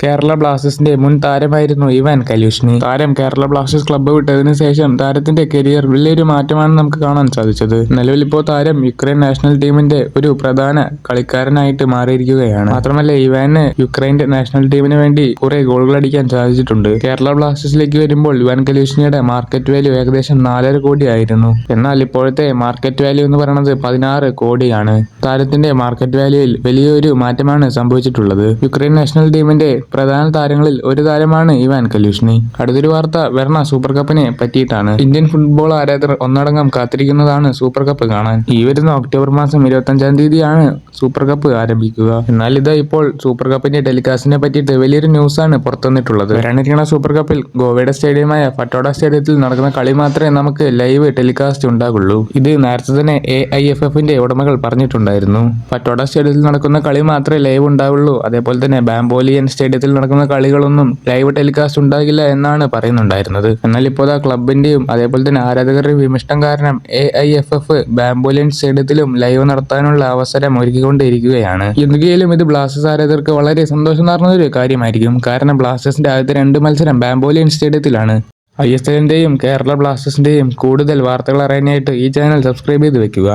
കേരള ബ്ലാസ്റ്റേഴ്സിന്റെ മുൻ താരമായിരുന്നു ഇവാൻ കലൂഷ്നി. താരം കേരള ബ്ലാസ്റ്റേഴ്സ് ക്ലബ്ബ് വിട്ടതിനു ശേഷം താരത്തിന്റെ കരിയർ വലിയൊരു മാറ്റമാണ് നമുക്ക് കാണാൻ സാധിച്ചത്. നിലവിൽ ഇപ്പോൾ താരം യുക്രൈൻ നാഷണൽ ടീമിന്റെ ഒരു പ്രധാന കളിക്കാരനായിട്ട് മാറിയിരിക്കുകയാണ്. മാത്രമല്ല ഇവാന് യുക്രൈന്റെ നാഷണൽ ടീമിന് വേണ്ടി കുറെ ഗോളുകൾ അടിക്കാൻ സാധിച്ചിട്ടുണ്ട്. കേരള ബ്ലാസ്റ്റേഴ്സിലേക്ക് വരുമ്പോൾ ഇവാൻ കലൂഷ്നിയുടെ മാർക്കറ്റ് വാല്യൂ ഏകദേശം 4.5 കോടി ആയിരുന്നു. എന്നാൽ ഇപ്പോഴത്തെ മാർക്കറ്റ് വാല്യൂ എന്ന് പറയുന്നത് 16 കോടിയാണ്. താരത്തിന്റെ മാർക്കറ്റ് വാല്യൂയിൽ വലിയൊരു മാറ്റമാണ് സംഭവിച്ചിട്ടുള്ളത്. യുക്രൈൻ നാഷണൽ ടീമിന്റെ പ്രധാന താരങ്ങളിൽ ഒരു താരമാണ് ഇവാൻ കലൂഷ്നി. അടുത്തൊരു വാർത്ത വെർണ സൂപ്പർ കപ്പിനെ പറ്റിയിട്ടാണ്. ഇന്ത്യൻ ഫുട്ബോൾ ആരാധകർ ഒന്നടങ്കം കാത്തിരിക്കുന്നതാണ് സൂപ്പർ കപ്പ് കാണാൻ. ഈ വരുന്ന ഒക്ടോബർ മാസം 25-ാം തീയതിയാണ് സൂപ്പർ കപ്പ് ആരംഭിക്കുക. എന്നാൽ ഇത് ഇപ്പോൾ സൂപ്പർ കപ്പിന്റെ ടെലികാസ്റ്റിനെ പറ്റിയിട്ട് വലിയൊരു ന്യൂസാണ് പുറത്തുവന്നിട്ടുള്ളത്. വരാനിരിക്കുന്ന സൂപ്പർ കപ്പിൽ ഗോവയുടെ സ്റ്റേഡിയമായ ഫട്ടോഡ സ്റ്റേഡിയത്തിൽ നടക്കുന്ന കളി മാത്രമേ നമുക്ക് ലൈവ് ടെലികാസ്റ്റ് ഉണ്ടാകുള്ളൂ. ഇത് നേരത്തെ തന്നെ AIFFന്റെ ഉടമകൾ പറഞ്ഞിട്ടുണ്ടായിരുന്നു. ഫട്ടോഡ സ്റ്റേഡിയത്തിൽ നടക്കുന്ന കളി മാത്രമേ ലൈവ് ഉണ്ടാവുള്ളൂ. അതേപോലെ തന്നെ ബാംബോലിയൻ സ്റ്റേഡിയത്തിൽ നടക്കുന്ന കളികളൊന്നും ലൈവ് ടെലികാസ്റ്റ് ഉണ്ടാകില്ല എന്നാണ് പറയുന്നുണ്ടായിരുന്നത്. എന്നാൽ ഇപ്പോൾ ക്ലബിന്റെയും അതേപോലെ തന്നെ ആരാധകരുടെയും വിമിഷ്ടം കാരണം AIFF ബാംബോലിയൻ സ്റ്റേഡിയത്തിലും ലൈവ് നടത്താനുള്ള അവസരം ഒരുക്കിക്കൊണ്ടിരിക്കുകയാണ്. എന്തെങ്കിലും ഇത് ബ്ലാസ്റ്റേഴ്സ് ആരാധകർക്ക് വളരെ സന്തോഷം നിറഞ്ഞ ഒരു കാര്യമായിരിക്കും. കാരണം ബ്ലാസ്റ്റേഴ്സിന്റെ ആദ്യത്തെ 2 മത്സരം ബാംബോലിയൻ സ്റ്റേഡിയത്തിലാണ്. ISLന്റെയും കേരള ബ്ലാസ്റ്റേഴ്സിന്റെയും കൂടുതൽ വാർത്തകൾ അറിയാനായിട്ട് ഈ ചാനൽ സബ്സ്ക്രൈബ് ചെയ്ത് വെക്കുക.